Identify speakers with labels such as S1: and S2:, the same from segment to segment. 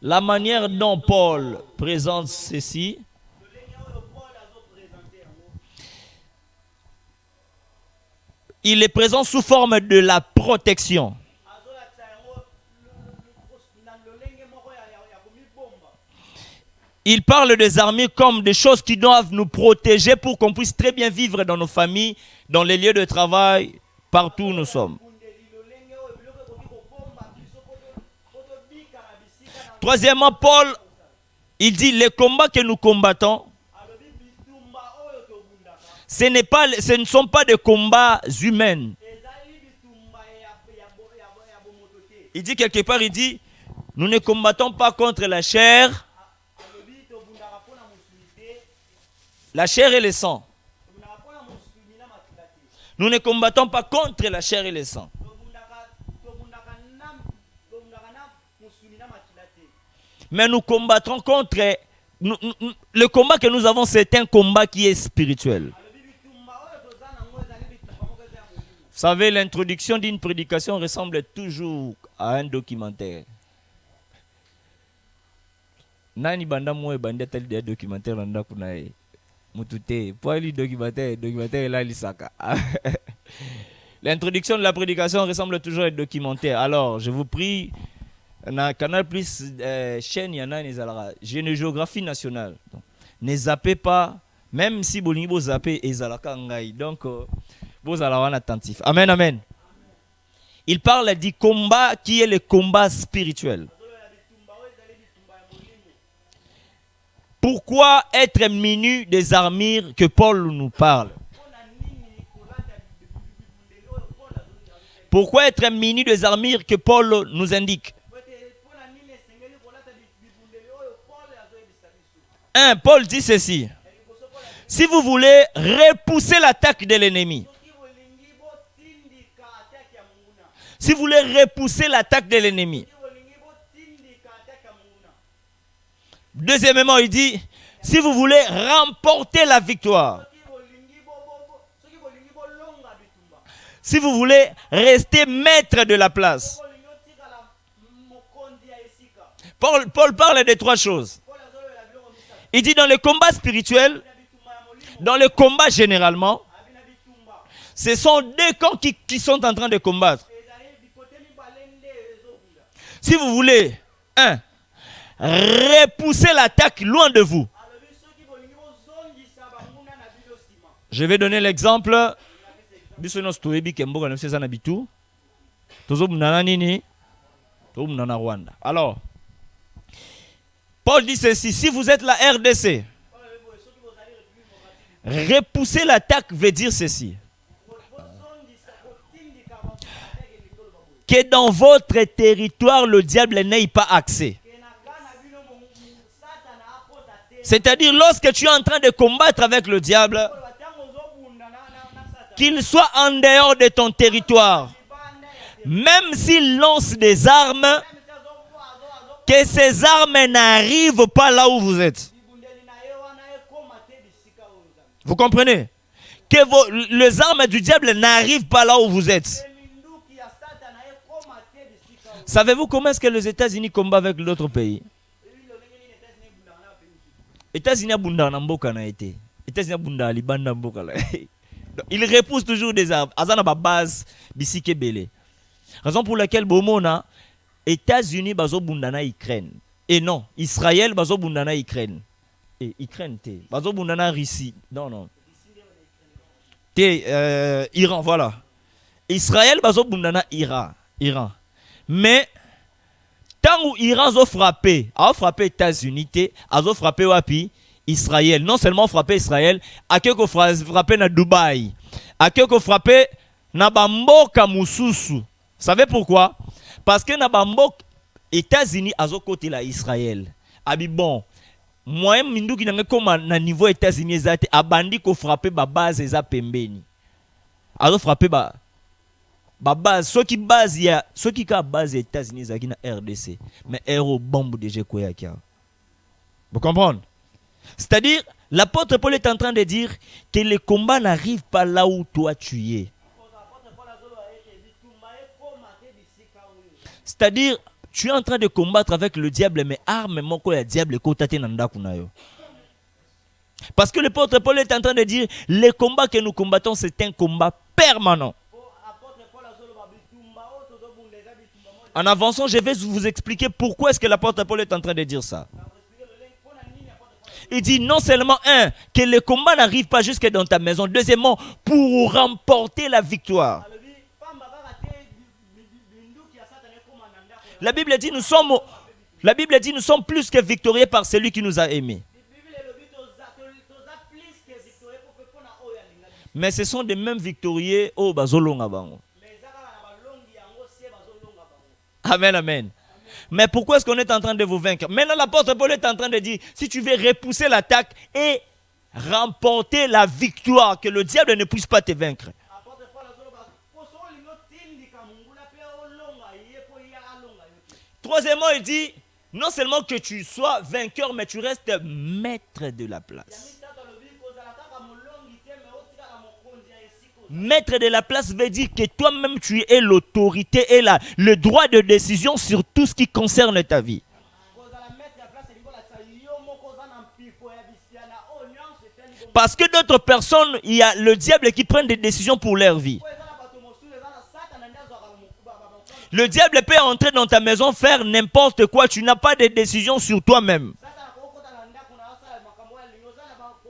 S1: La manière dont Paul présente ceci, il est présent sous forme de la protection. Il parle des armées comme des choses qui doivent nous protéger pour qu'on puisse très bien vivre dans nos familles, dans les lieux de travail, partout où nous sommes. Troisièmement, Paul, il dit les combats que nous combattons, ce ne sont pas des combats humains. Il dit quelque part, il dit, nous ne combattons pas contre la chair et le sang. Nous ne combattons pas contre la chair et le sang. Mais nous combattrons contre... le combat que nous avons, c'est un combat qui est spirituel. Vous savez, l'introduction d'une prédication ressemble toujours à un documentaire. Nani banda moe banda tali de documentaire nanda kunae mutute pour lui documentaire là lisaka. L'introduction de la prédication ressemble toujours à un documentaire. Alors, je vous prie, na Canal Plus chaîne yana nezala géographie nationale. Donc, ne zappez pas, même si bolingi bo zappez ezalaka ngai. Donc vous allez avoir attentif. Amen, amen. Il parle du combat qui est le combat spirituel. Pourquoi être muni des armures que Paul nous parle? Pourquoi être muni des armures que Paul nous indique? 1. Paul dit ceci. Si vous voulez repousser l'attaque de l'ennemi, si vous voulez repousser l'attaque de l'ennemi. Deuxièmement, il dit, si vous voulez remporter la victoire, si vous voulez rester maître de la place. Paul parle de 3 choses. Il dit dans le combat spirituel, dans le combat généralement, ce sont 2 camps qui sont en train de combattre. Si vous voulez, 1, repousser l'attaque loin de vous. Je vais donner l'exemple. Alors, Paul dit ceci, si vous êtes la RDC, repousser l'attaque veut dire ceci. Que dans votre territoire, le diable n'ait pas accès. C'est-à-dire, lorsque tu es en train de combattre avec le diable, qu'il soit en dehors de ton territoire, même s'il lance des armes, que ces armes n'arrivent pas là où vous êtes. Vous comprenez? Que les armes du diable n'arrivent pas là où vous êtes. Savez-vous comment est-ce que les États-Unis combattent avec d'autres pays? États-Unis abunda na mboka na été. États-Unis abunda libanda mboka la. Il repousse toujours des armes. Azana ba base bisike belé. Raison pour laquelle bomona États-Unis bazo bunda na Ukraine. Et non, Israël bazo bunda na Ukraine. Et Ukraine té. Bazo bunda na Russie. Non. Té Iran voilà. Israël bazo bunda na Iran. Mais tant où Iran a frappé États-Unis, a frappé wapi Israël. Non seulement frappé Israël, a quelque frappé na Dubaï, a quelque frappé na bamboka mususu. Vous savez pourquoi? Parce que na bamboka États-Unis a côté la Israël. Abi bon, moi mindu ki nanga comme na niveau États-Unis ezate abandi ko frappé ba base eza pembeni. A frappé ba base, ceux qui base les États-Unis na RDC, mais héros bombe déjà quoi. Vous comprenez? C'est-à-dire, l'apôtre Paul est en train de dire que le combat n'arrive pas là où toi tu es. C'est-à-dire, tu es en train de combattre avec le diable, mais arme moko ya diable kotate nanda kunayo. Parce que le porte Paul est en train de dire, les combats que nous combattons, c'est un combat permanent. En avançant, je vais vous expliquer pourquoi est-ce que l'apôtre Paul est en train de dire ça. Il dit non seulement, que le combat n'arrive pas jusque dans ta maison. Deuxièmement, pour remporter la victoire. La Bible dit, nous sommes plus que victorieux par celui qui nous a aimés. Mais ce sont des mêmes victorieux au bazolonga bango. Amen, amen. Mais pourquoi est-ce qu'on est en train de vous vaincre? Maintenant, l'apôtre Paul est en train de dire, si tu veux repousser l'attaque et remporter la victoire, que le diable ne puisse pas te vaincre. Troisièmement, il dit, non seulement que tu sois vainqueur, mais tu restes maître de la place. Maître de la place veut dire que toi-même tu es l'autorité et le droit de décision sur tout ce qui concerne ta vie. Parce que d'autres personnes, il y a le diable qui prend des décisions pour leur vie. Le diable peut entrer dans ta maison, faire n'importe quoi, tu n'as pas de décision sur toi-même.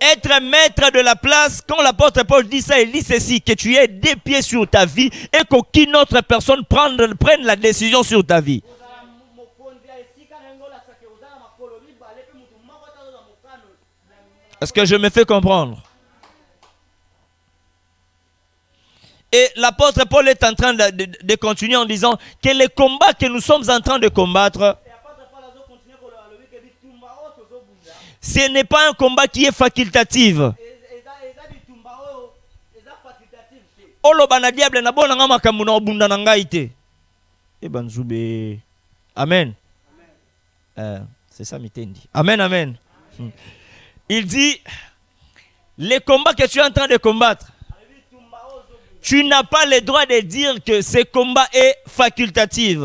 S1: Être maître de la place, quand l'apôtre Paul dit ça, il dit ceci, que tu aies des pieds sur ta vie et qu'aucune autre personne prenne la décision sur ta vie. Est-ce que je me fais comprendre? Et l'apôtre Paul est en train de continuer en disant que les combats que nous sommes en train de combattre, ce n'est pas un combat qui est facultatif. Amen. C'est ça, Mitendi. Amen, amen. Il dit, les combats que tu es en train de combattre, tu n'as pas le droit de dire que ce combat est facultatif.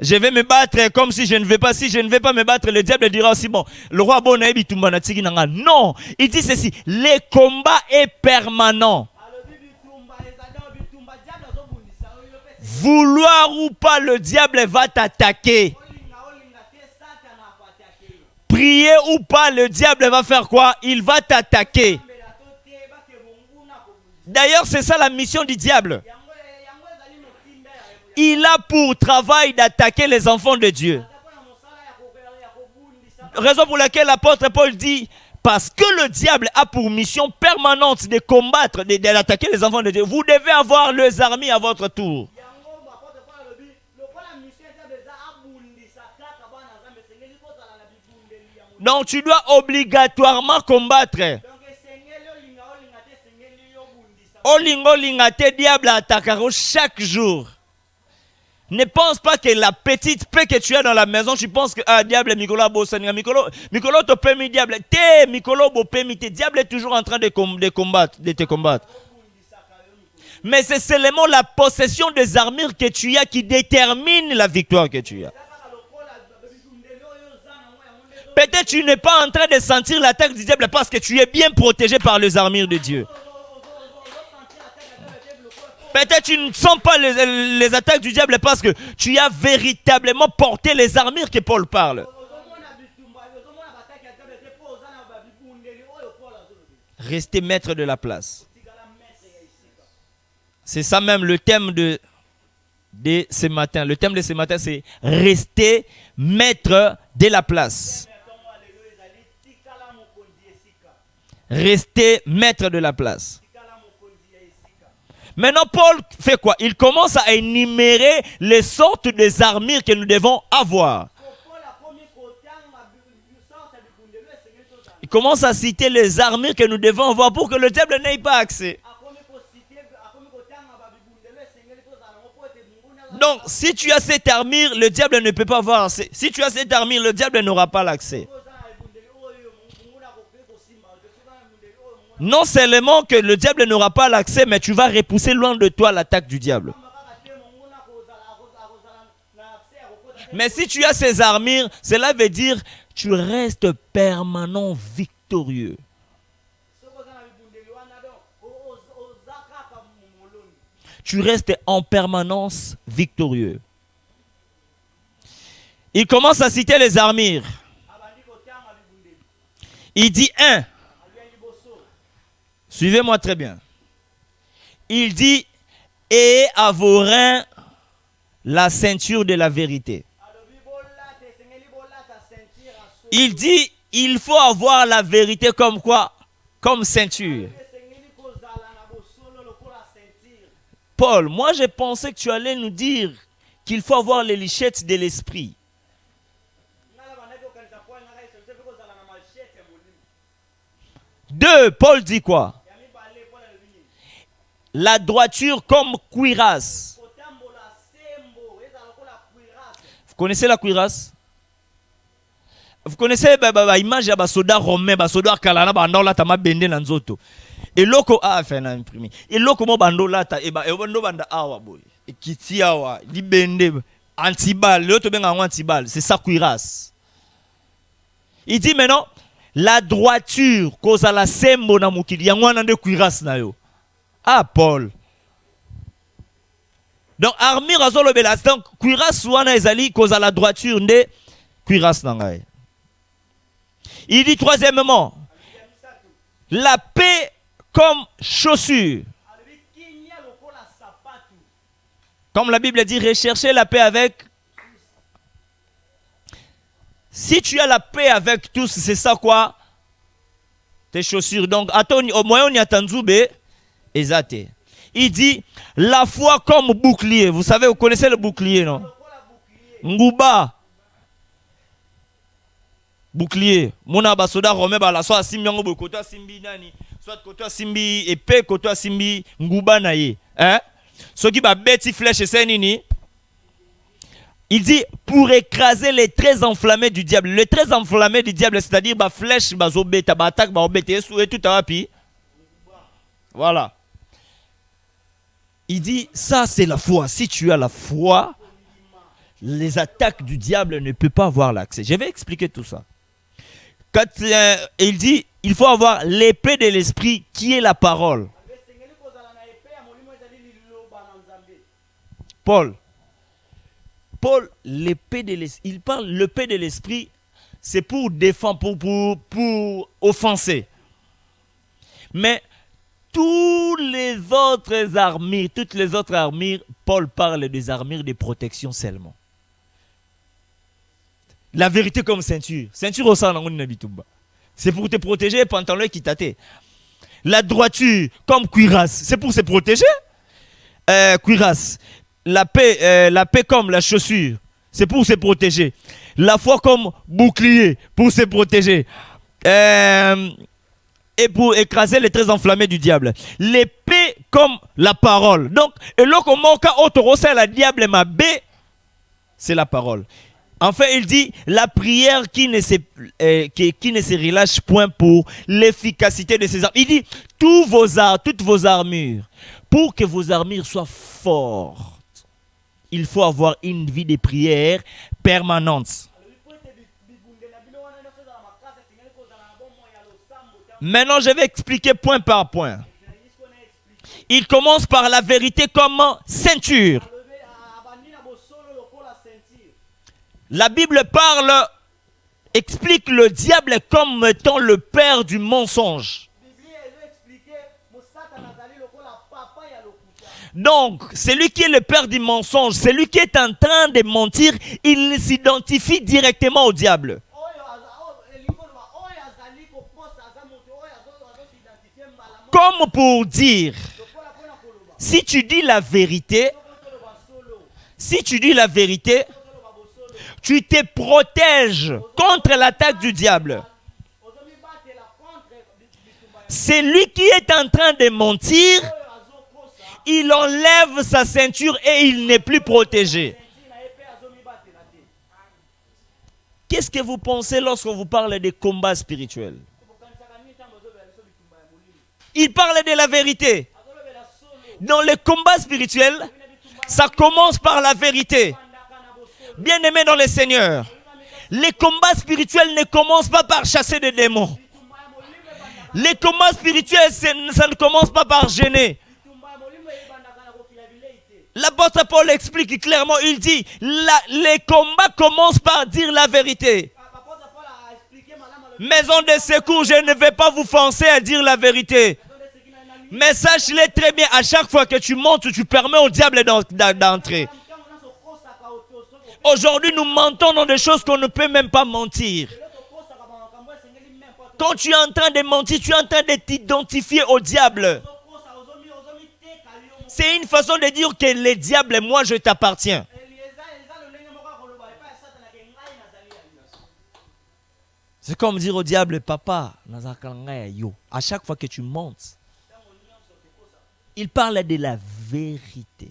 S1: Je vais me battre comme si je ne vais pas. Si je ne vais pas me battre, le diable dira aussi, bon, le roi Bonaïbi Tumba Natigi Nanga. Non, il dit ceci, le combat est permanent. Vouloir ou pas, le diable va t'attaquer. Prier ou pas, le diable va faire quoi? Il va t'attaquer. D'ailleurs, c'est ça la mission du diable. Il a pour travail d'attaquer les enfants de Dieu. Raison pour laquelle l'apôtre Paul dit, parce que le diable a pour mission permanente de combattre, d'attaquer les enfants de Dieu, vous devez avoir les armées à votre tour. Donc tu dois obligatoirement combattre. Olingo lingate diable attaquera chaque jour. Ne pense pas que la petite paix que tu as dans la maison, tu penses que diable Mikolo Bossania Mikolo te permet diable. Te Mikolo bo permet diable est toujours en train de te combattre. Mais c'est seulement la possession des armures que tu as qui détermine la victoire que tu as. Peut-être tu n'es pas en train de sentir l'attaque du diable parce que tu es bien protégé par les armures de Dieu. Peut-être tu ne sens pas les attaques du diable parce que tu as véritablement porté les armures que Paul parle. Restez maître de la place. C'est ça même le thème de ce matin. Le thème de ce matin, c'est rester maître de la place. Rester maître de la place. Maintenant, Paul fait quoi? Il commence à énumérer les sortes des armures que nous devons avoir. Il commence à citer les armures que nous devons avoir pour que le diable n'ait pas accès. Donc, si tu as cette armure, le diable ne peut pas avoir accès. Si tu as cette armure, le diable n'aura pas l'accès. Non seulement que le diable n'aura pas l'accès, mais tu vas repousser loin de toi l'attaque du diable. Mais si tu as ces armures, cela veut dire que tu restes permanent victorieux. Tu restes en permanence victorieux. Il commence à citer les armures. Il dit 1. Suivez-moi très bien. Il dit, et à vos reins la ceinture de la vérité. Il dit, il faut avoir la vérité comme quoi? Comme ceinture. Paul, moi j'ai pensé que tu allais nous dire qu'il faut avoir les lichettes de l'esprit. 2, Paul dit quoi? La droiture comme cuirasse. Vous connaissez la cuirasse? Vous connaissez l'image de soda romain, soda kalana bando la tama bende na nzoto. Et loko a fait na imprimé. Et loko mo bando la ta e bando banda awa boy. Et kiti awa di bende antibal, l'autre benga antibal, c'est sa cuirasse. Il dit maintenant la droiture cause à la sembo na mukili yango na de cuirasse na yo. Ah Paul. Donc armure azolo bela donc cuirasse wana ezali cause à la droiture de cuirasse na ngai. Il dit troisièmement, la paix comme chaussure. Comme la Bible dit, recherchez la paix avec. Si tu as la paix avec tous, c'est ça quoi? Tes chaussures. Donc, au moyen on y attend Zoubé, exact. Il dit, la foi comme bouclier. Vous savez, vous connaissez le bouclier, non? Ngouba. Bouclier. Mona basoda romain bala soit simbi yango koto simbi nani, soit koto simbi épée, koto simbi ngouba na ye. Hein? Ce qui ba beti flèche c'est nini? Il dit pour écraser les traits enflammés du diable. Les traits enflammés du diable, c'est-à-dire ba flèche, ba zobeta, ba attaque, ba obete sou et tout à pi. Voilà. Il dit ça c'est la foi. Si tu as la foi, les attaques du diable ne peuvent pas avoir l'accès. Je vais expliquer tout ça. Quand il dit, il faut avoir l'épée de l'esprit qui est la parole. Paul, l'épée de l'esprit, il parle l'épée de l'esprit, c'est pour défendre, pour offenser. Mais toutes les autres armures, Paul parle des armures de protection seulement. La vérité comme ceinture. Ceinture au sang, c'est pour te protéger, pantalon qui tâté. La droiture comme cuirasse, c'est pour se protéger. Cuirasse. La paix comme la chaussure, c'est pour se protéger. La foi comme bouclier, pour se protéger. Et pour écraser les traits enflammés du diable. L'épée comme la parole. Donc, et là, comment la diable ma bé, c'est la parole. Enfin, il dit la prière qui ne se relâche point pour l'efficacité de ses armes. Il dit toutes vos armures, pour que vos armures soient fortes, il faut avoir une vie de prière permanente. Maintenant, je vais expliquer point par point. Il commence par la vérité comme ceinture. La Bible explique le diable comme étant le père du mensonge. Donc, celui qui est le père du mensonge, celui qui est en train de mentir, il s'identifie directement au diable. Comme pour dire, si tu dis la vérité, tu te protèges contre l'attaque du diable. C'est lui qui est en train de mentir, il enlève sa ceinture et il n'est plus protégé. Qu'est-ce que vous pensez lorsqu'on vous parle des combats spirituels? Il parle de la vérité. Dans les combats spirituels, ça commence par la vérité. Bien-aimés dans le Seigneur, les combats spirituels ne commencent pas par chasser des démons. Les combats spirituels, ça ne commence pas par gêner. L'apôtre Paul explique clairement, il dit, les combats commencent par dire la vérité. Maison de secours, je ne vais pas vous forcer à dire la vérité. Mais sache-le très bien, à chaque fois que tu montes, tu permets au diable d'entrer. Aujourd'hui, nous mentons dans des choses qu'on ne peut même pas mentir. Quand tu es en train de mentir, tu es en train de t'identifier au diable. C'est une façon de dire que le diable, moi, je t'appartiens. C'est comme dire au diable, papa, à chaque fois que tu montes, il parle de la vérité.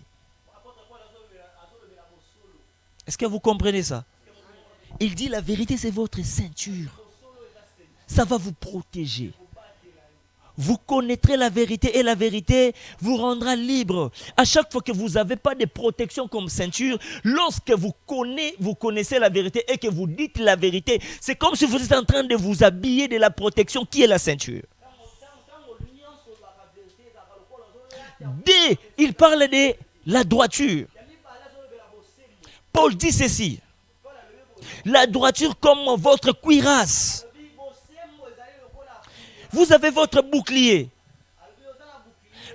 S1: Est-ce que vous comprenez ça? Il dit la vérité, c'est votre ceinture. Ça va vous protéger. Vous connaîtrez la vérité et la vérité vous rendra libre. À chaque fois que vous n'avez pas de protection comme ceinture, lorsque vous connaissez la vérité et que vous dites la vérité, c'est comme si vous êtes en train de vous habiller de la protection qui est la ceinture. D, il parle de la droiture. Paul dit ceci. La droiture comme votre cuirasse. Vous avez votre bouclier.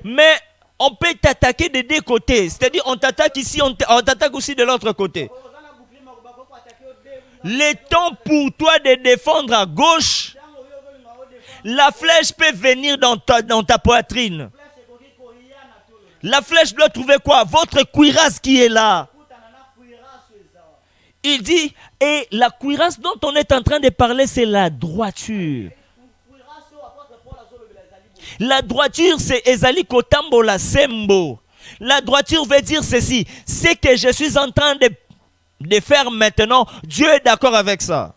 S1: Mais on peut t'attaquer des deux côtés. C'est-à-dire on t'attaque ici, on t'attaque aussi de l'autre côté. Le temps pour toi de défendre à gauche, la flèche peut venir dans ta poitrine. La flèche doit trouver quoi? Votre cuirasse qui est là. Il dit, et la cuirasse dont on est en train de parler, c'est la droiture. La droiture, c'est Ezali Kotambo la Sembo. La droiture veut dire ceci. C'est que je suis en train de faire maintenant. Dieu est d'accord avec ça.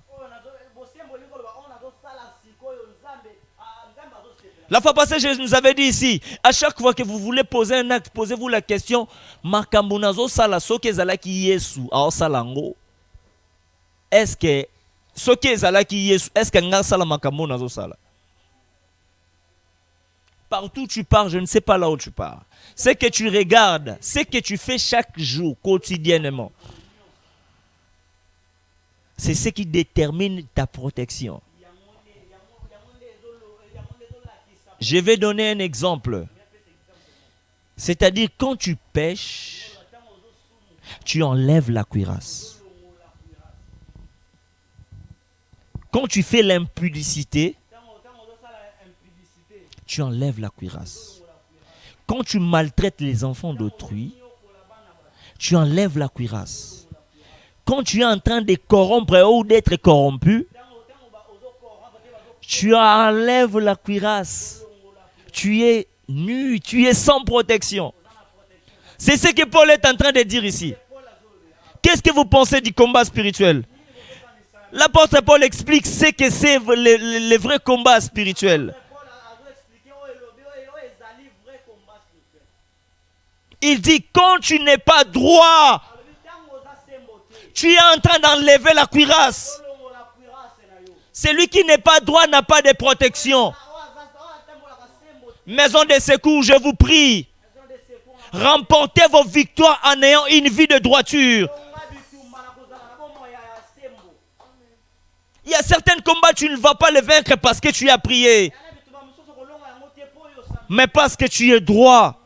S1: La fois passée, je nous avais dit ici, à chaque fois que vous voulez poser un acte, posez-vous la question, Makambunazo sala soke zalaki Yesu ao salango. Est-ce que soke zalaki Yesu, est-ce que nga sala makambunazo sala? Partout tu pars, je ne sais pas là où tu pars. Ce que tu regardes, ce que tu fais chaque jour, quotidiennement, c'est ce qui détermine ta protection. Je vais donner un exemple. C'est-à-dire, quand tu pêches, tu enlèves la cuirasse. Quand tu fais l'impudicité, tu enlèves la cuirasse. Quand tu maltraites les enfants d'autrui, tu enlèves la cuirasse. Quand tu es en train de corrompre ou d'être corrompu, tu enlèves la cuirasse. Tu es nu, tu es sans protection. C'est ce que Paul est en train de dire ici. Qu'est-ce que vous pensez du combat spirituel? L'apôtre Paul explique ce que c'est le vrai combat spirituel. Il dit, quand tu n'es pas droit, tu es en train d'enlever la cuirasse. Celui qui n'est pas droit n'a pas de protection. Maison de secours, je vous prie, remportez vos victoires en ayant une vie de droiture. Il y a certains combats, tu ne vas pas les vaincre parce que tu as prié, mais parce que tu es droit.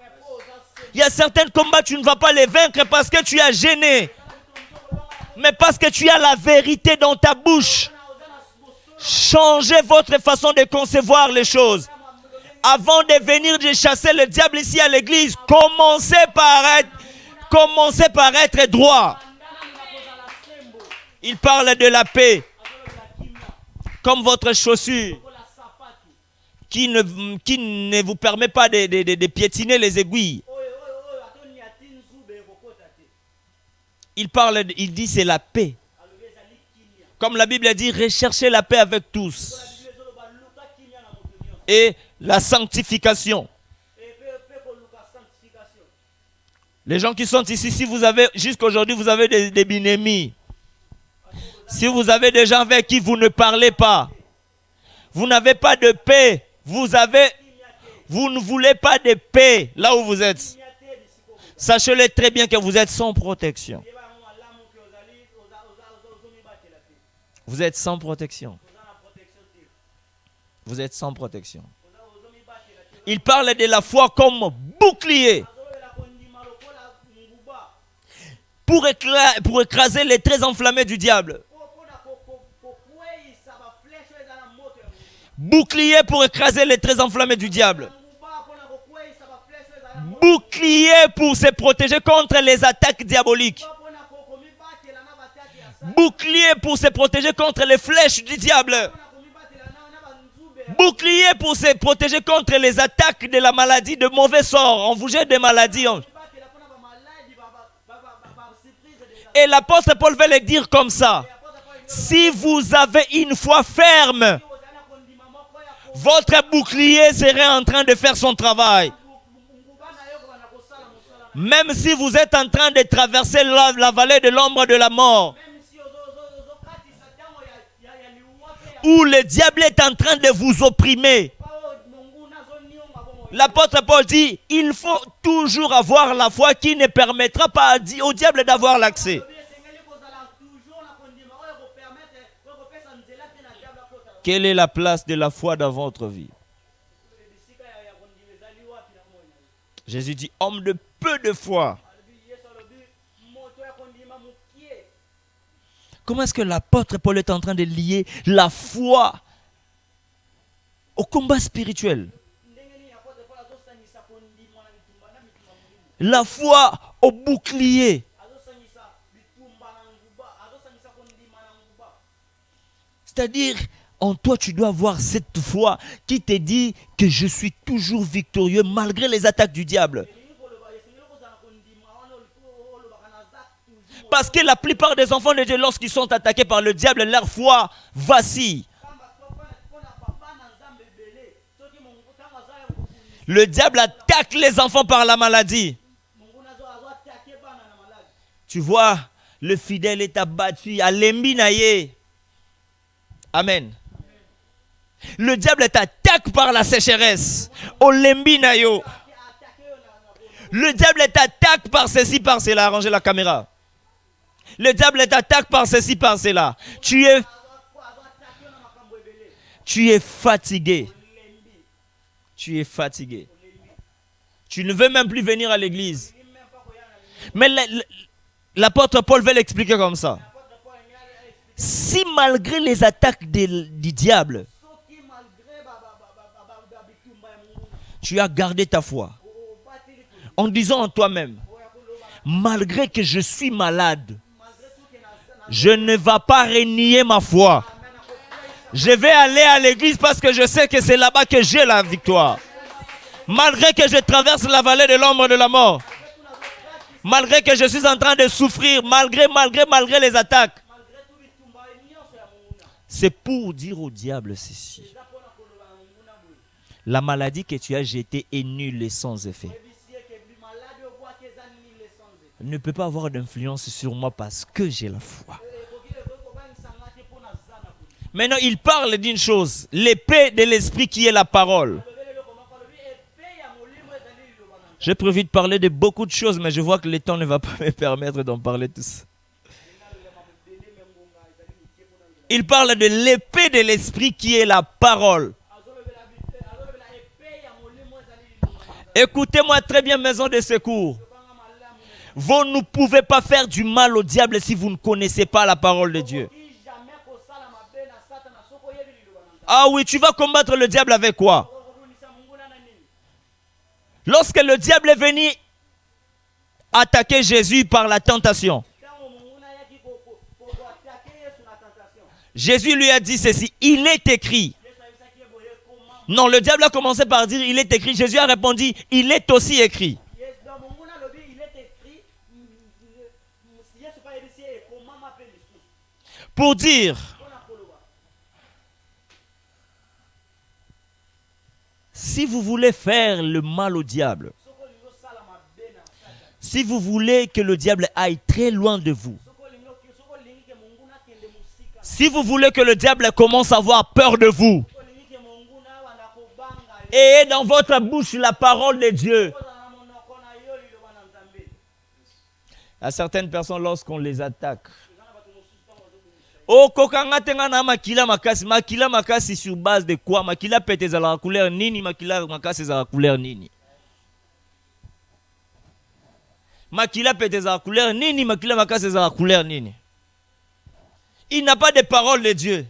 S1: Il y a certains combats, tu ne vas pas les vaincre parce que tu as gêné, mais parce que tu as la vérité dans ta bouche. Changez votre façon de concevoir les choses. Avant de venir de chasser le diable ici à l'église, commencez par être droit. Il parle de la paix comme votre chaussure qui ne vous permet pas de piétiner les aiguilles. Il dit c'est la paix. Comme la Bible dit, recherchez la paix avec tous. Et La sanctification. Les gens qui sont ici, si vous avez, jusqu'à aujourd'hui, vous avez des bien-aimés. Si vous avez des gens avec qui vous ne parlez pas, vous n'avez pas de paix, vous ne voulez pas de paix là où vous êtes. Sachez-le très bien que vous êtes sans protection. Vous êtes sans protection. Vous êtes sans protection. Il parle de la foi comme bouclier pour écraser les traits enflammés du diable. Bouclier pour écraser les traits enflammés du diable. Bouclier pour se protéger contre les attaques diaboliques. Bouclier pour se protéger contre les flèches du diable. Bouclier pour se protéger contre les attaques de la maladie, de mauvais sorts. On vous jette des maladies. Et l'apôtre Paul veut le dire comme ça. Si vous avez une foi ferme, votre bouclier serait en train de faire son travail. Même si vous êtes en train de traverser la vallée de l'ombre de la mort, où le diable est en train de vous opprimer, l'apôtre Paul dit, il faut toujours avoir la foi qui ne permettra pas au diable d'avoir l'accès. Quelle est la place de la foi dans votre vie? Jésus dit, homme de peu de foi. Comment est-ce que l'apôtre Paul est en train de lier la foi au combat spirituel? La foi au bouclier. C'est-à-dire, en toi, tu dois avoir cette foi qui te dit que je suis toujours victorieux malgré les attaques du diable. Parce que la plupart des enfants de Dieu, lorsqu'ils sont attaqués par le diable, leur foi vacille. Le diable attaque les enfants par la maladie. Tu vois, le fidèle est abattu à l'embinaye. Amen. Le diable t'attaque par la sécheresse. Au lembinayo. Le diable t'attaque par ceci, par cela. Arrangez la caméra. Le diable t'attaque par ceci, par cela. Tu es fatigué. Tu es fatigué. Tu ne veux même plus venir à l'église. Mais l'apôtre Paul veut l'expliquer comme ça. Si malgré les attaques du diable, tu as gardé ta foi, en disant en toi-même, malgré que je suis malade, je ne vais pas renier ma foi. Je vais aller à l'église parce que je sais que c'est là-bas que j'ai la victoire. Malgré que je traverse la vallée de l'ombre de la mort, malgré que je suis en train de souffrir, malgré les attaques, c'est pour dire au diable ceci. La maladie que tu as jetée est nulle et sans effet. Elle ne peut pas avoir d'influence sur moi parce que j'ai la foi. Maintenant, il parle d'une chose, l'épée de l'esprit qui est la parole. J'ai prévu de parler de beaucoup de choses, mais je vois que le temps ne va pas me permettre d'en parler tous. Il parle de l'épée de l'esprit qui est la parole. Écoutez-moi très bien, maison de secours. Vous ne pouvez pas faire du mal au diable si vous ne connaissez pas la parole de Dieu. Ah oui, tu vas combattre le diable avec quoi? Lorsque le diable est venu attaquer Jésus par la tentation, Jésus lui a dit ceci, il est écrit. Non, le diable a commencé par dire il est écrit. Jésus a répondu, il est aussi écrit. Pour dire, Si vous voulez faire le mal au diable, si vous voulez que le diable aille très loin de vous, si vous voulez que le diable commence à avoir peur de vous, ayez dans votre bouche la parole de Dieu. À certaines personnes, lorsqu'on les attaque, oh, kokanga tenga na makila makasi sur base de quoi? Makila pete za la couleur nini, makila makasi za la couleur nini. Makila pete za la couleur nini, makila makasi za la couleur nini. Il n'a pas de parole de Dieu.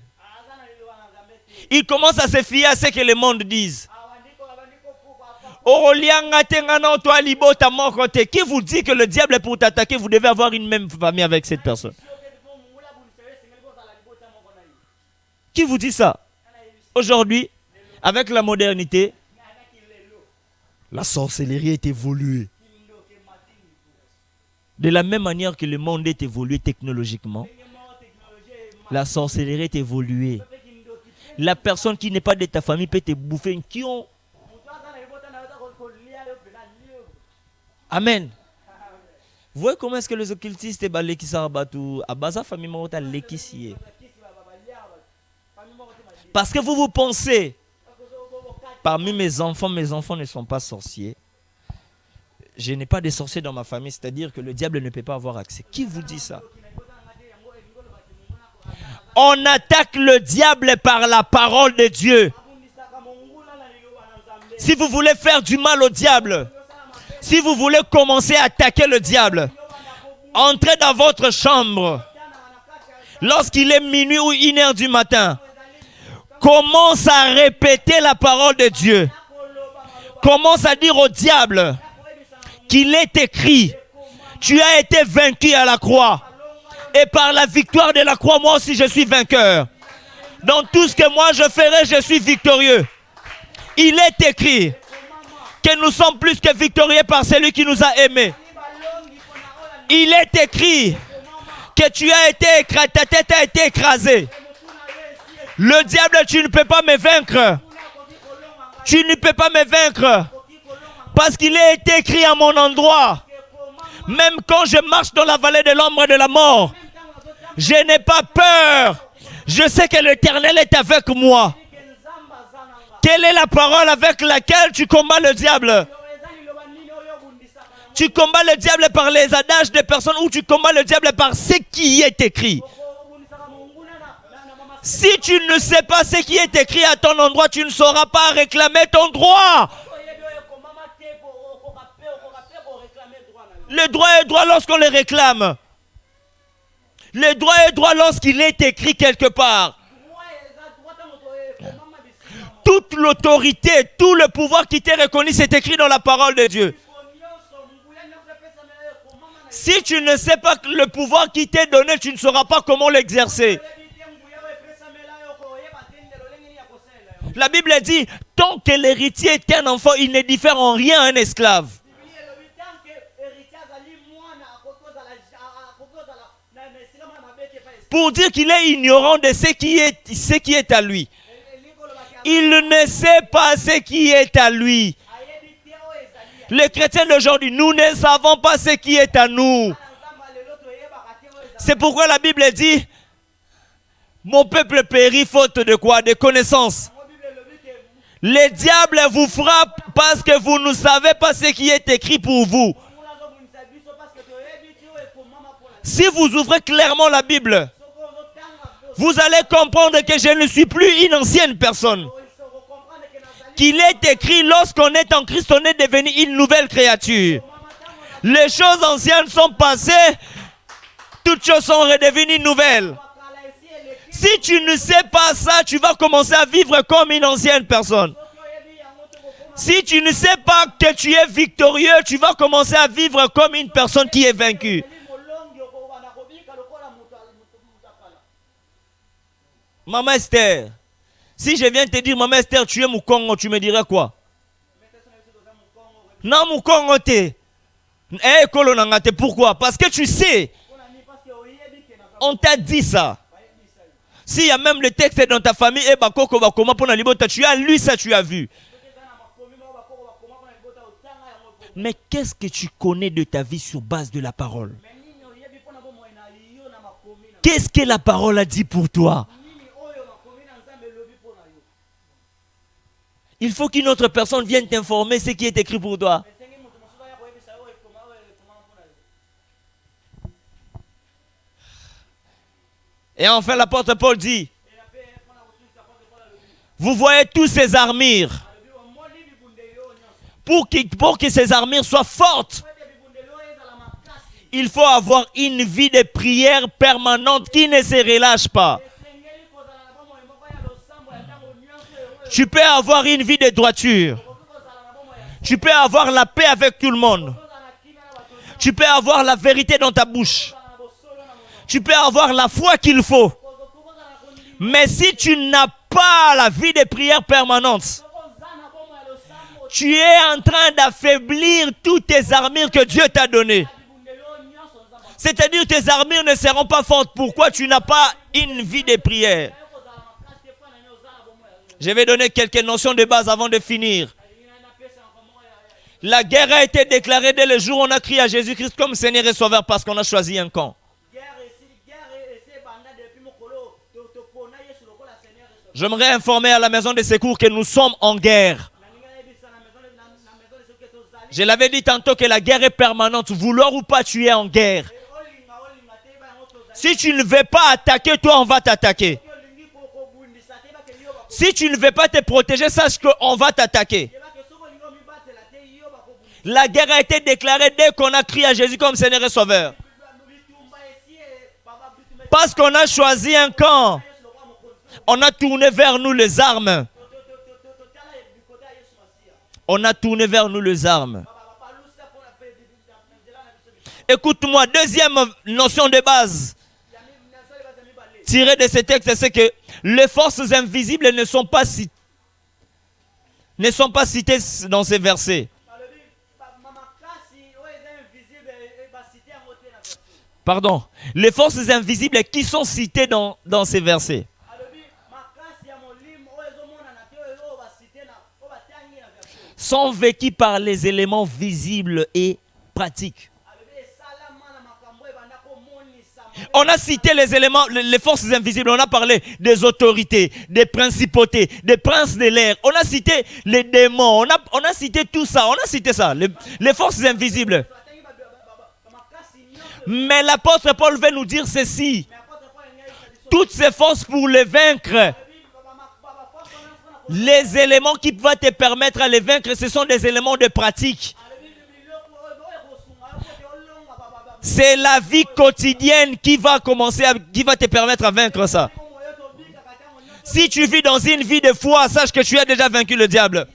S1: Il commence à se fier à ce que le monde dise. Qui vous dit que le diable est pour t'attaquer? Vous devez avoir une même famille avec cette personne. Qui vous dit ça? Aujourd'hui, avec la modernité, la sorcellerie est évoluée. De la même manière que le monde est évolué technologiquement, la sorcellerie est évoluée. La personne qui n'est pas de ta famille peut te bouffer une kion. Amen. Vous voyez comment est-ce que les occultistes famille parce que vous pensez, parmi mes enfants ne sont pas sorciers. Je n'ai pas de sorciers dans ma famille, c'est-à-dire que le diable ne peut pas avoir accès. Qui vous dit ça? On attaque le diable par la parole de Dieu. Si vous voulez faire du mal au diable, si vous voulez commencer à attaquer le diable, entrez dans votre chambre. Lorsqu'il est minuit ou 1h du matin, commence à répéter la parole de Dieu. Commence à dire au diable qu'il est écrit, tu as été vaincu à la croix. Et par la victoire de la croix, moi aussi je suis vainqueur. Dans tout ce que moi je ferai, je suis victorieux. Il est écrit que nous sommes plus que victorieux par celui qui nous a aimés. Il est écrit que tu as été écrasé, ta tête a été écrasée. Le diable, tu ne peux pas me vaincre. Tu ne peux pas me vaincre. Parce qu'il est écrit à mon endroit. Même quand je marche dans la vallée de l'ombre de la mort, je n'ai pas peur. Je sais que l'Éternel est avec moi. Quelle est la parole avec laquelle tu combats le diable? Tu combats le diable par les adages des personnes ou tu combats le diable par ce qui est écrit? Si tu ne sais pas ce qui est écrit à ton endroit, tu ne sauras pas réclamer ton droit. Le droit est droit lorsqu'on le réclame. Le droit est droit lorsqu'il est écrit quelque part. Toute l'autorité, tout le pouvoir qui t'est reconnu, c'est écrit dans la parole de Dieu. Si tu ne sais pas le pouvoir qui t'est donné, tu ne sauras pas comment l'exercer. La Bible dit, tant que l'héritier est un enfant, il ne diffère en rien à un esclave. Pour dire qu'il est ignorant de ce qui est à lui. Il ne sait pas ce qui est à lui. Les chrétiens d'aujourd'hui, nous ne savons pas ce qui est à nous. C'est pourquoi la Bible dit, mon peuple périt faute de quoi? De connaissances. Le diable vous frappe parce que vous ne savez pas ce qui est écrit pour vous. Si vous ouvrez clairement la Bible, vous allez comprendre que je ne suis plus une ancienne personne. Qu'il est écrit, lorsqu'on est en Christ, on est devenu une nouvelle créature. Les choses anciennes sont passées, toutes choses sont redevenues nouvelles. Si tu ne sais pas ça, tu vas commencer à vivre comme une ancienne personne. Si tu ne sais pas que tu es victorieux, tu vas commencer à vivre comme une personne qui est vaincue. Maman Esther, si je viens te dire, Maman Esther, tu es Mukongo, tu me dirais quoi? Non, Mukongo te. Eh, Kolonangate, pourquoi? Parce que tu sais, on t'a dit ça. S'il y a même le texte dans ta famille, tu as lu ça, tu as vu. Mais qu'est-ce que tu connais de ta vie sur base de la parole? Qu'est-ce que la parole a dit pour toi? Il faut qu'une autre personne vienne t'informer ce qui est écrit pour toi. Et enfin, l'apôtre Paul dit, vous voyez tous ces armures. Pour que ces armures soient fortes, il faut avoir une vie de prière permanente qui ne se relâche pas. Tu peux avoir une vie de droiture. Tu peux avoir la paix avec tout le monde. Tu peux avoir la vérité dans ta bouche. Tu peux avoir la foi qu'il faut. Mais si tu n'as pas la vie de prière permanente, tu es en train d'affaiblir toutes tes armures que Dieu t'a données. C'est-à-dire que tes armures ne seront pas fortes. Pourquoi tu n'as pas une vie de prière? Je vais donner quelques notions de base avant de finir. La guerre a été déclarée dès le jour où on a crié à Jésus-Christ comme Seigneur et Sauveur parce qu'on a choisi un camp. J'aimerais informer à la maison de secours que nous sommes en guerre. Je l'avais dit tantôt que la guerre est permanente. Vouloir ou pas, tu es en guerre. Si tu ne veux pas attaquer, toi, on va t'attaquer. Si tu ne veux pas te protéger, sache qu'on va t'attaquer. La guerre a été déclarée dès qu'on a crié à Jésus comme Seigneur et Sauveur. Parce qu'on a choisi un camp. On a tourné vers nous les armes. On a tourné vers nous les armes. Écoute-moi, deuxième notion de base tirée de ce texte, c'est que les forces invisibles ne sont pas citées dans ces versets. Pardon. Les forces invisibles qui sont citées dans ces versets sont vécues par les éléments visibles et pratiques. On a cité les éléments, les forces invisibles. On a parlé des autorités, des principautés, des princes de l'air. On a cité les démons. On a cité tout ça. On a cité ça, les forces invisibles. Mais l'apôtre Paul veut nous dire ceci. Toutes ces forces pour les vaincre, les éléments qui vont te permettre à les vaincre, ce sont des éléments de pratique. C'est la vie quotidienne qui va te permettre à vaincre ça. Si tu vis dans une vie de foi, sache que tu as déjà vaincu le diable.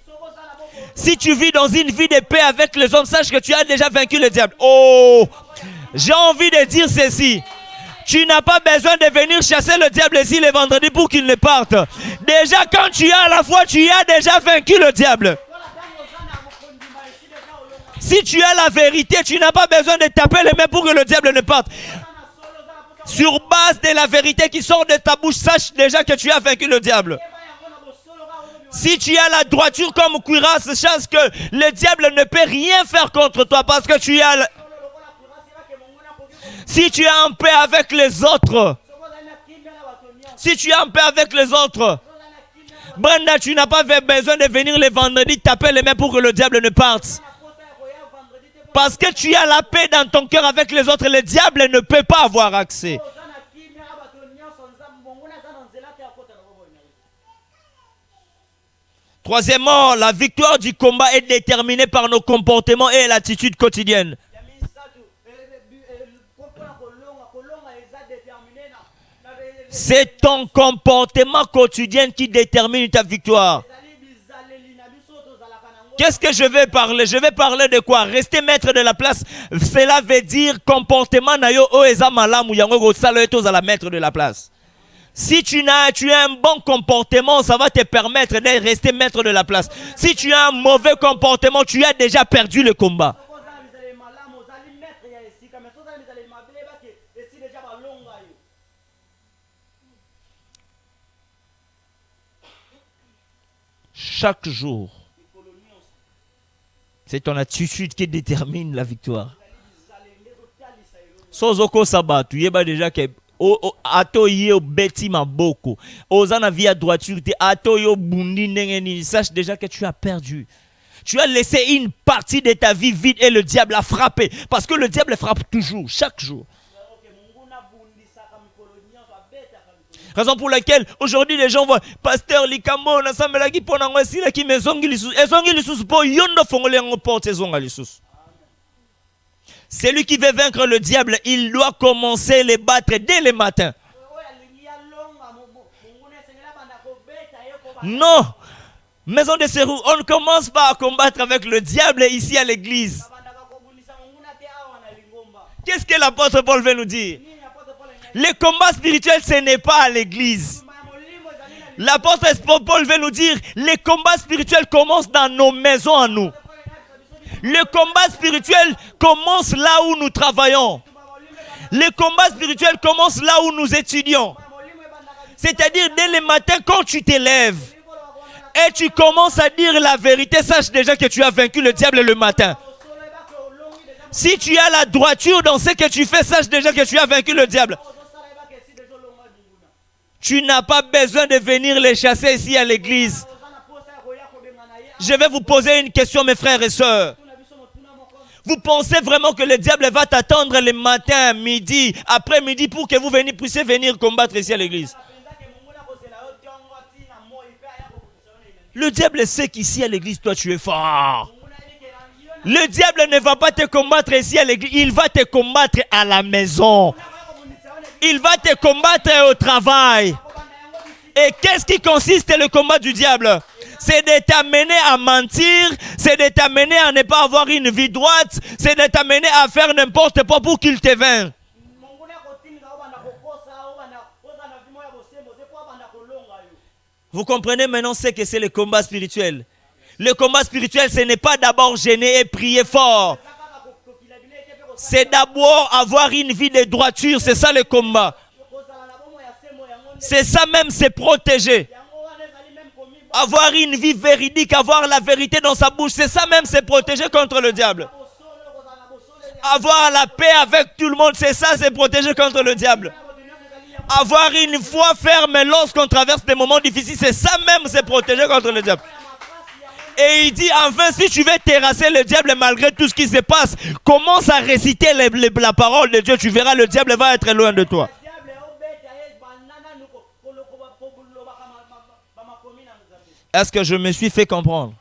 S1: Si tu vis dans une vie de paix avec les hommes, sache que tu as déjà vaincu le diable. Oh, j'ai envie de dire ceci. Tu n'as pas besoin de venir chasser le diable ici le vendredi pour qu'il ne parte. Déjà, quand tu as la foi, tu as déjà vaincu le diable. Si tu as la vérité, tu n'as pas besoin de taper les mains pour que le diable ne parte. Sur base de la vérité qui sort de ta bouche, sache déjà que tu as vaincu le diable. Si tu as la droiture comme cuirasse, sache que le diable ne peut rien faire contre toi parce que tu as... Si tu es en paix avec les autres, Brenda, tu n'as pas besoin de venir le vendredi taper les mains pour que le diable ne parte. Parce que tu as la paix dans ton cœur avec les autres, le diable ne peut pas avoir accès. Troisièmement, la victoire du combat est déterminée par nos comportements et l'attitude quotidienne. C'est ton comportement quotidien qui détermine ta victoire. Qu'est-ce que je vais parler? Je vais parler de quoi? Rester maître de la place. Cela veut dire comportement na yo o eza malamu yango go sala eto za la maître de la place. Si tu as un bon comportement, ça va te permettre de rester maître de la place. Si tu as un mauvais comportement, tu as déjà perdu le combat. Chaque jour, C'est ton attitude qui détermine la victoire. Sozoko sabatu, yeba déjà que ato yo beti maboko. Ozana via droiture, ato yo bundi nengeni, sache déjà que tu as perdu. Tu as laissé une partie de ta vie vide et le diable a frappé. Parce que le diable frappe toujours, chaque jour. Raison pour laquelle aujourd'hui les gens voient pasteur Likambo ensemble là qui pona ngwesi là qui mezongi lisusu ezongi lisusu po yondo fongole ngo porte ezonga lisusu. Celui qui veut vaincre le diable, il doit commencer les battre dès le matin. Non, maison de Serou, on ne commence pas à combattre avec le diable ici à l'église. Qu'est-ce que l'apôtre Paul veut nous dire? Les combats spirituels, ce n'est pas à l'église. L'apôtre Paul veut nous dire, les combats spirituels commencent dans nos maisons à nous. Le combat spirituel commence là où nous travaillons. Le combat spirituel commence là où nous étudions. C'est-à-dire dès le matin quand tu t'élèves et tu commences à dire la vérité, sache déjà que tu as vaincu le diable le matin. Si tu as la droiture dans ce que tu fais, sache déjà que tu as vaincu le diable. Tu n'as pas besoin de venir les chasser ici à l'église. Je vais vous poser une question, mes frères et sœurs. Vous pensez vraiment que le diable va t'attendre le matin, midi, après-midi pour que vous puissiez venir combattre ici à l'église? Le diable sait qu'ici à l'église, toi tu es fort. Le diable ne va pas te combattre ici à l'église, il va te combattre à la maison. Il va te combattre au travail. Et qu'est-ce qui consiste le combat du diable? C'est de t'amener à mentir, c'est de t'amener à ne pas avoir une vie droite, c'est de t'amener à faire n'importe quoi pour qu'il te vainque. Vous comprenez maintenant ce que c'est le combat spirituel? Le combat spirituel, ce n'est pas d'abord gêner et prier fort. C'est d'abord avoir une vie de droiture, c'est ça le combat. C'est ça même, c'est protéger. Avoir une vie véridique, avoir la vérité dans sa bouche, c'est ça même, c'est protéger contre le diable. Avoir la paix avec tout le monde, c'est ça, c'est protéger contre le diable. Avoir une foi ferme lorsqu'on traverse des moments difficiles, c'est ça même, c'est protéger contre le diable. Et il dit, enfin, si tu veux terrasser le diable malgré tout ce qui se passe, commence à réciter la parole de Dieu, tu verras, le diable va être loin de toi. Est-ce que je me suis fait comprendre?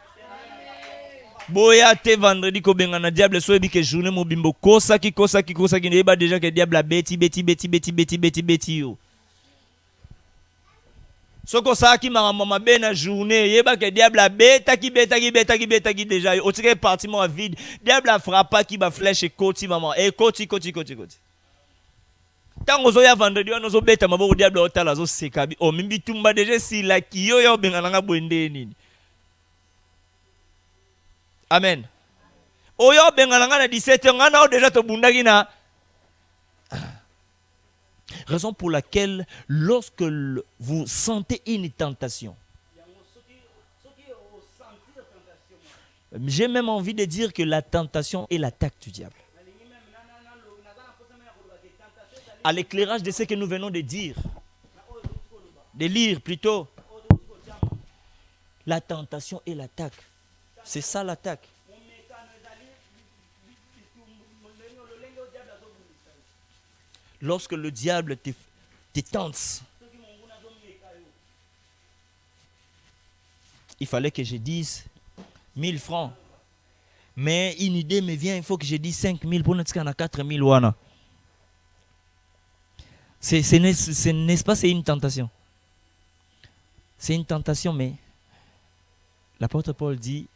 S1: Boya te vendredi ko bengana diable so ebi ke journée mobimbo kosa ki neba déjà que diable a beti yo. Soko sa ki mama bena journée yeba que diable a beta ki déjà o tike parti mo vide. Diable a frappa ki ba flèche koti maman et koti. Tango zo ya vendredi on zo beta mabo diable o tala zo sekabi o mimbi tumba déjà si la ki yo bengana nga bwende nini. Amen. Oyo bengalanga na 17 ans na déjà to bundaki na. Raison pour laquelle lorsque vous sentez une tentation, j'ai même envie de dire que la tentation est l'attaque du diable. À l'éclairage de ce que nous venons de dire, de lire plutôt, la tentation est l'attaque. C'est ça l'attaque. Lorsque le diable te tente, il fallait que je dise 1000 francs. Mais une idée me vient, il faut que je dise 5000 pour notre cas 4000 wana. N'est-ce pas, c'est une tentation. C'est une tentation, mais l'apôtre Paul dit,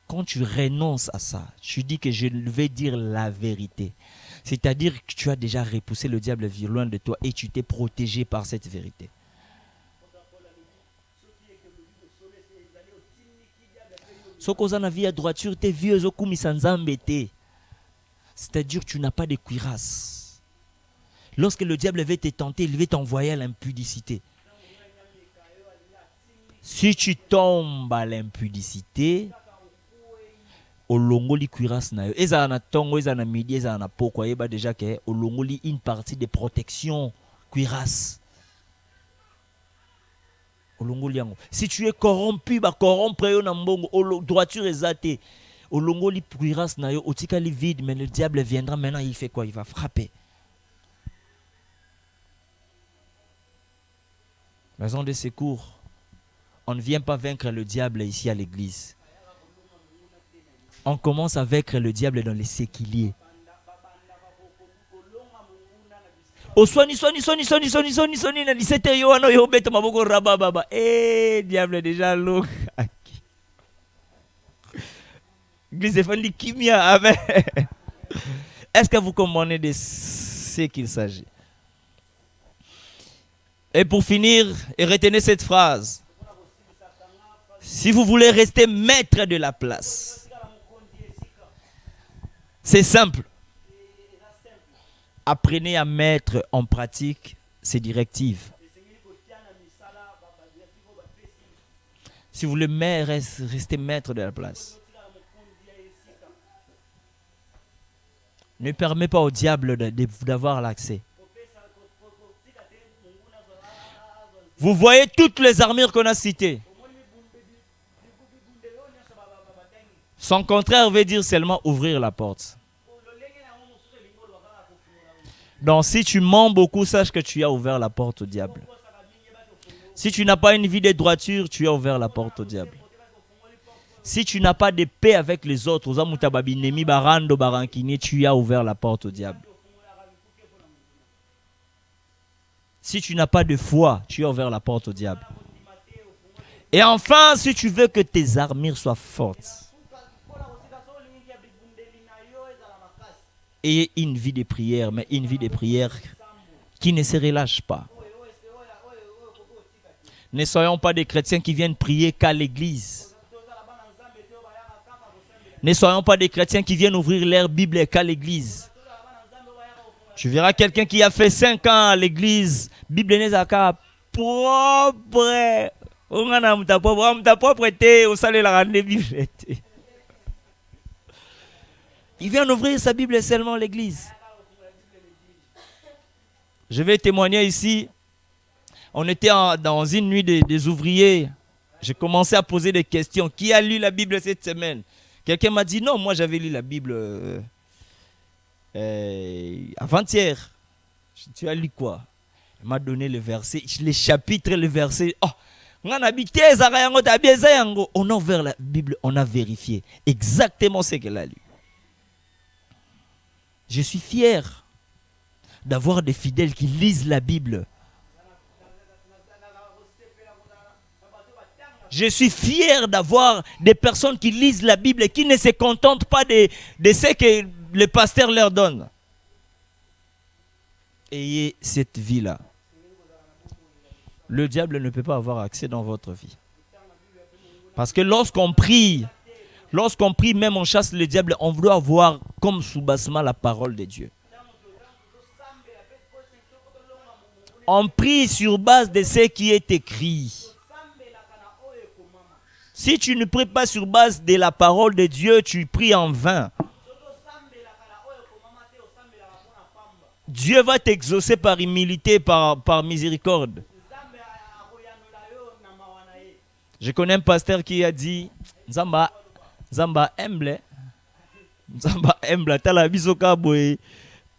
S1: quand tu renonces à ça, tu dis que je vais dire la vérité. C'est-à-dire que tu as déjà repoussé le diable loin de toi et tu t'es protégé par cette vérité. C'est-à-dire que tu n'as pas de cuirasse. Lorsque le diable veut te tenter, il veut t'envoyer à l'impudicité. Si tu tombes à l'impudicité, olongoli cuirasse na yo ezala na tongo ezala na midi ezala na poko yeba déjà que olongoli une partie de protection cuirasse olongoli yango. Si tu es corrompu ba corrompre yo na mbongo droiture ezate olongoli cuirasse na yo otikali vide, mais le diable viendra maintenant, il fait quoi? Il va frapper. Maison de secours, on ne vient pas vaincre le diable ici à l'église. On commence à vaincre le diable dans les séquiliers. Oh, soigni, na 17 yo ano yo beta maboko rababa. Eh, diable déjà lourd. Église de Fandi Kimia, amen. Est-ce que vous comprenez de ce qu'il s'agit? Et pour finir, et retenez cette phrase. Si vous voulez rester maître de la place, c'est simple. Apprenez à mettre en pratique ces directives. Si vous voulez rester maître de la place, ne permet pas au diable d'avoir l'accès. Vous voyez toutes les armures qu'on a citées. Son contraire veut dire seulement ouvrir la porte. Donc si tu mens beaucoup, sache que tu as ouvert la porte au diable. Si tu n'as pas une vie de droiture, tu as ouvert la porte au diable. Si tu n'as pas de paix avec les autres, tu as ouvert la porte au diable. Si tu n'as pas de foi, tu as ouvert la porte au diable. Et enfin, si tu veux que tes armures soient fortes, ayez une vie de prière, mais une vie de prière qui ne se relâche pas. Ne soyons pas des chrétiens qui viennent prier qu'à l'église. Ne soyons pas des chrétiens qui viennent ouvrir leur Bible qu'à l'église. Tu verras quelqu'un qui a fait 5 ans à l'église, Bible n'est pas propre. On t'a propre été au salé la rande Bible. Il vient ouvrir sa Bible seulement à l'église. Je vais témoigner ici. On était dans une nuit des ouvriers. J'ai commencé à poser des questions. Qui a lu la Bible cette semaine? Quelqu'un m'a dit non, moi j'avais lu la Bible avant-hier. Tu as lu quoi? Il m'a donné le verset, les chapitres, le verset. Oh, on a ouvert la Bible, on a vérifié exactement ce qu'elle a lu. Je suis fier d'avoir des fidèles qui lisent la Bible. Je suis fier d'avoir des personnes qui lisent la Bible et qui ne se contentent pas de ce que le pasteur leur donne. Ayez cette vie-là. Le diable ne peut pas avoir accès dans votre vie. Parce que lorsqu'on prie, même on chasse le diable, on doit avoir comme soubassement la parole de Dieu. On prie sur base de ce qui est écrit. Si tu ne pries pas sur base de la parole de Dieu, tu pries en vain. Dieu va t'exaucer par humilité, par miséricorde. Je connais un pasteur qui a dit Zamba humble. Zamba humble. Tala bisoka boy.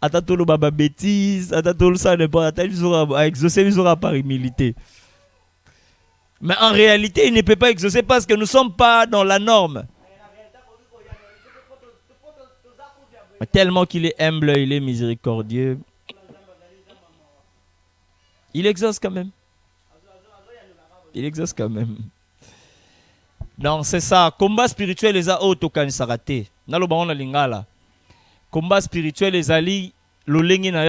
S1: Atatolo baba bêtise. Atatolo ça ne pas. Atatolo exaucer bisora par humilité. Mais en réalité, il ne peut pas exaucer parce que nous ne sommes pas dans la norme. Tellement qu'il est humble, il est miséricordieux. Il exauce quand même. Il exauce quand même. Donc c'est ça. Combat spirituel les a autokan sarate. Nalo ba on lingala. Combat spirituel les ali lo lengi na